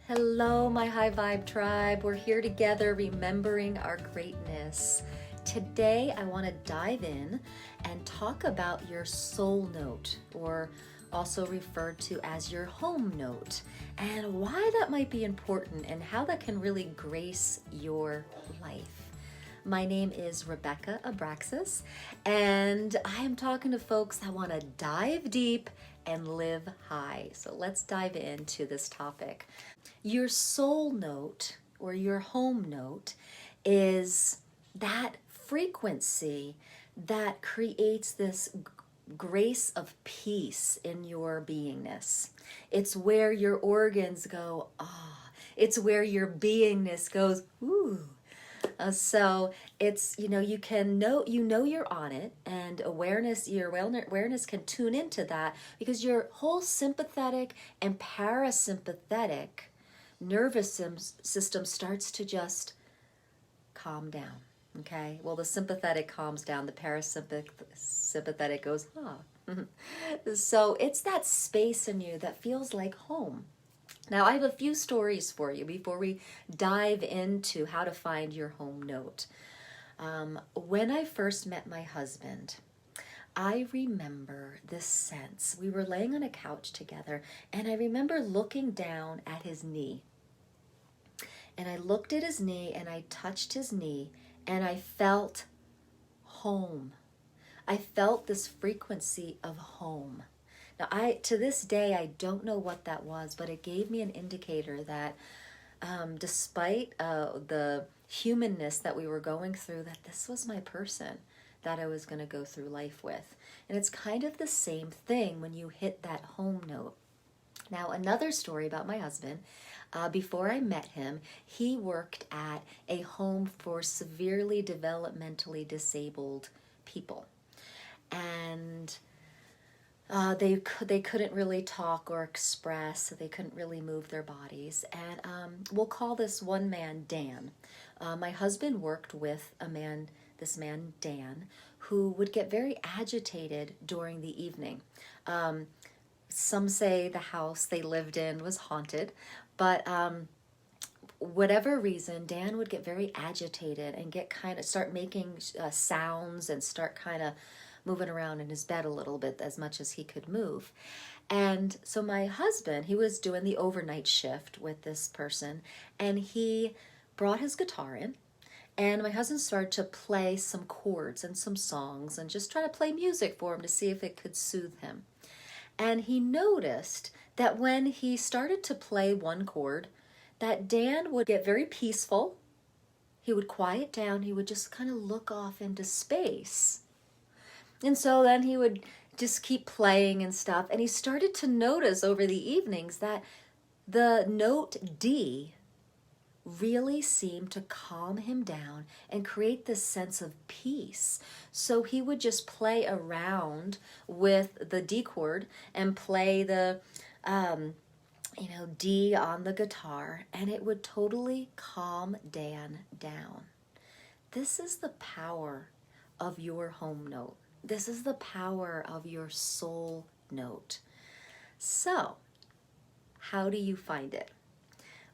Hello, my high vibe tribe. We're here together remembering our greatness. Today, I want to dive in and talk about your soul note, or also referred to as your home note, and why that might be important and how that can really grace your life. My name is Rebecca Abraxas, and I am talking to folks that want to dive deep and live high. So let's dive into this topic. Your soul note or your home note is that frequency that creates this grace of peace in your beingness. It's where your organs go, ah. It's where your beingness goes, ooh. So it's, you can know, you're on it, and your awareness can tune into that because your whole sympathetic and parasympathetic nervous system starts to just calm down. Okay, well, the sympathetic calms down, the parasympathetic goes, ah. So it's that space in you that feels like home. Now, I have a few stories for you before we dive into how to find your home note. When I first met my husband, I remember this sense. We were laying on a couch together, and I remember looking down at his knee. And I looked at his knee, and I touched his knee, and I felt home. I felt this frequency of home. Now, to this day, I don't know what that was, but it gave me an indicator that despite the humanness that we were going through, that this was my person that I was going to go through life with. And it's kind of the same thing when you hit that home note. Now, another story about my husband. Before I met him, he worked at a home for severely developmentally disabled people. And they couldn't really talk or express, so they couldn't really move their bodies. And we'll call this one man Dan. My husband worked with this man Dan, who would get very agitated during the evening. Some say the house they lived in was haunted, but whatever reason, Dan would get very agitated and start making sounds and start kind of moving around in his bed a little bit, as much as he could move. And so my husband, he was doing the overnight shift with this person, and he brought his guitar in, and my husband started to play some chords and some songs and just try to play music for him to see if it could soothe him. And he noticed that when he started to play one chord, that Dan would get very peaceful. He would quiet down. He would just kind of look off into space. And so then he would just keep playing and stuff. And he started to notice over the evenings that the note D really seemed to calm him down and create this sense of peace. So he would just play around with the D chord and play the D on the guitar, and it would totally calm Dan down. This is the power of your home note. This is the power of your soul note. So, how do you find it?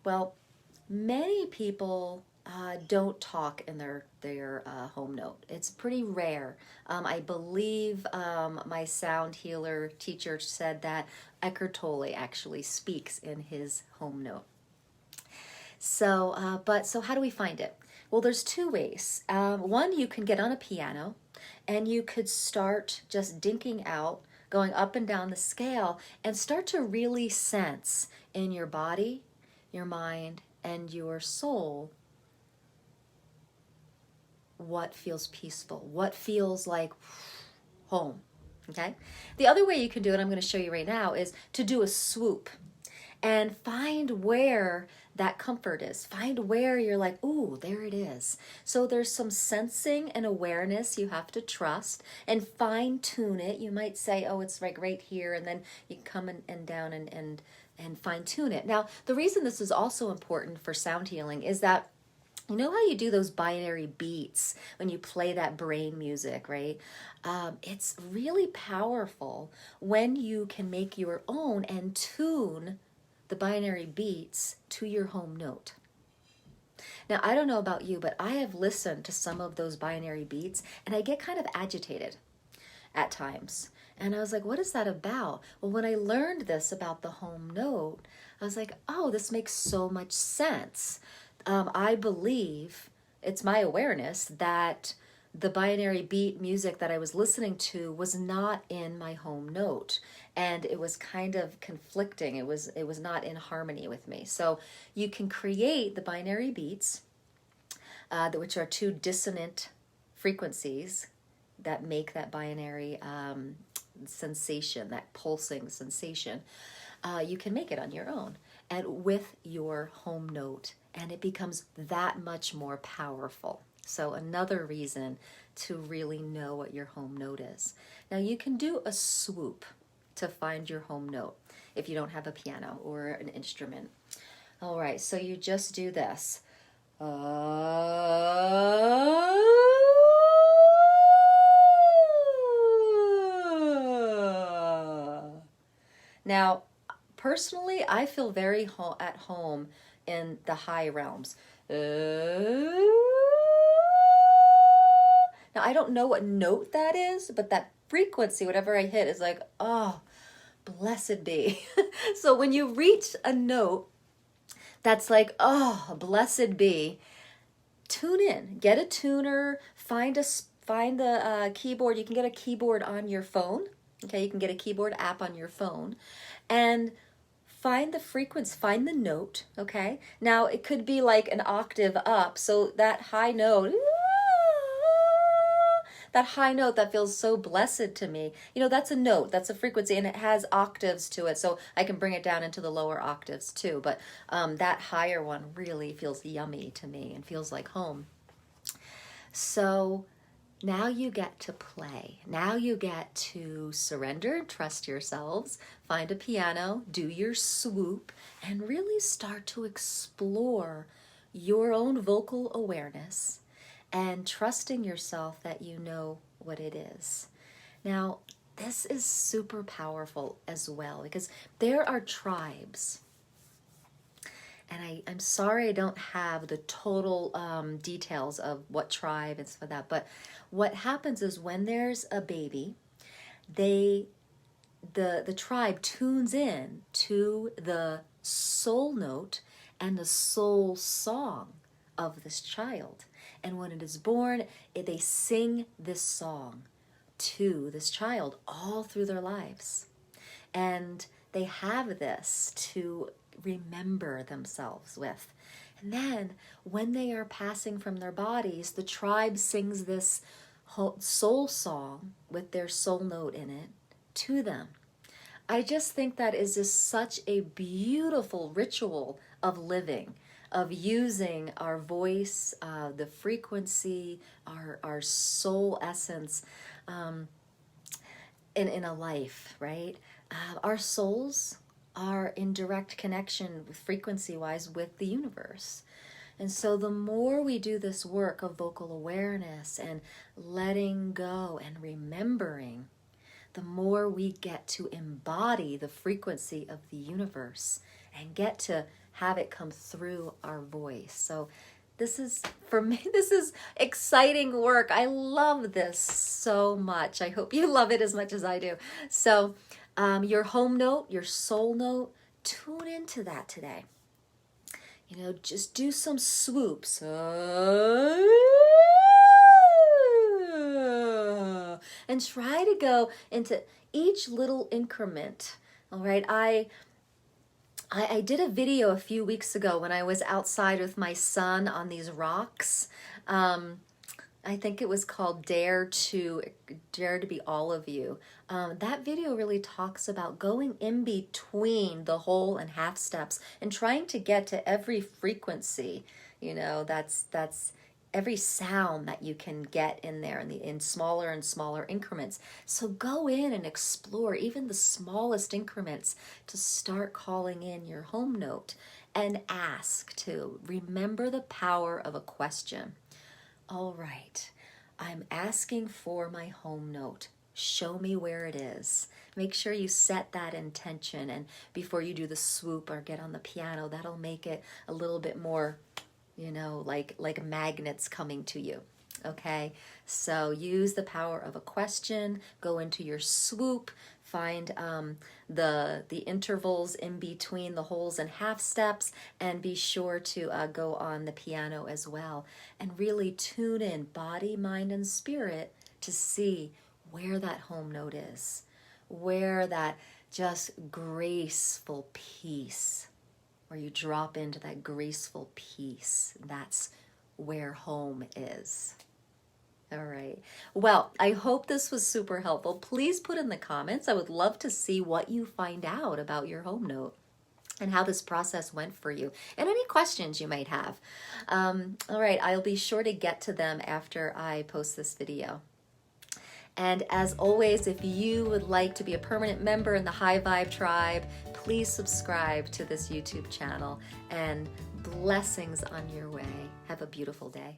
Well, many people don't talk in their home note. It's pretty rare. I believe my sound healer teacher said that Eckhart Tolle actually speaks in his home note. So how do we find it? Well, there's two ways. One, you can get on a piano and you could start just dinking out, going up and down the scale, and start to really sense in your body, your mind, and your soul what feels peaceful, what feels like home. Okay? The other way you can do it, I'm going to show you right now, is to do a swoop and find where that comfort is. Find where you're like, ooh, there it is. So there's some sensing and awareness you have to trust and fine tune it. You might say, oh, it's like right here, and then you come and down and fine tune it. Now, the reason this is also important for sound healing is that you know how you do those binary beats when you play that brain music, right? It's really powerful when you can make your own and tune the binary beats to your home note. Now, I don't know about you, but I have listened to some of those binary beats and I get kind of agitated at times. And I was like, what is that about? Well, when I learned this about the home note, I was like, oh, this makes so much sense. I believe, it's my awareness that the binary beat music that I was listening to was not in my home note, and it was kind of conflicting. It was not in harmony with me. So you can create the binary beats, which are two dissonant frequencies that make that binary sensation, that pulsing sensation. You can make it on your own and with your home note, and it becomes that much more powerful. So another reason to really know what your home note is. Now you can do a swoop to find your home note if you don't have a piano or an instrument. All right, so you just do this. Now, personally, I feel very at home in the high realms. Now, I don't know what note that is, but that frequency, whatever I hit, is like, oh, blessed be. So when you reach a note that's like, oh, blessed be, tune in, get a tuner, find the keyboard. You can get a keyboard on your phone. Okay, you can get a keyboard app on your phone and find the frequency, find the note. Okay, now it could be like an octave up, so that high note, that feels so blessed to me, that's a note, that's a frequency, and it has octaves to it, so I can bring it down into the lower octaves too, but that higher one really feels yummy to me and feels like home. So now you get to play. Now you get to surrender and trust yourselves, find a piano, do your swoop, and really start to explore your own vocal awareness and trusting yourself that you know what it is. Now, this is super powerful as well because there are tribes. And I'm sorry I don't have the total details of what tribe and stuff like that. But what happens is when there's a baby, the tribe tunes in to the soul note and the soul song of this child. And when it is born, they sing this song to this child all through their lives. And they have this to remember themselves with. And then when they are passing from their bodies, the tribe sings this soul song with their soul note in it to them. I just think that is just such a beautiful ritual of living, of using our voice, the frequency, our soul essence in a life, right? Our souls are in direct connection with frequency-wise with the universe. And so the more we do this work of vocal awareness and letting go and remembering, the more we get to embody the frequency of the universe and get to have it come through our voice. So this is, for me, this is exciting work. I love this so much. I hope you love it as much as I do. So your home note, your soul note, tune into that today. Just do some swoops. And try to go into each little increment. All right, I did a video a few weeks ago when I was outside with my son on these rocks. I think it was called Dare to Be All of You. That video really talks about going in between the whole and half steps and trying to get to every frequency. That's every sound that you can get in there in smaller and smaller increments. So go in and explore even the smallest increments to start calling in your home note and ask to remember the power of a question. All right, I'm asking for my home note. Show me where it is. Make sure you set that intention, and before you do the swoop or get on the piano, that'll make it a little bit more, like magnets coming to you. Okay, so use the power of a question, go into your swoop, find the intervals in between the wholes and half steps, and be sure to go on the piano as well, and really tune in body, mind, and spirit to see where that home note is, where that just graceful peace, where you drop into that graceful peace. That's where home is. All right. Well, I hope this was super helpful. Please put in the comments. I would love to see what you find out about your home note and how this process went for you, and any questions you might have. All right. I'll be sure to get to them after I post this video. And as always, if you would like to be a permanent member in the High Vibe Tribe, please subscribe to this YouTube channel, and blessings on your way. Have a beautiful day.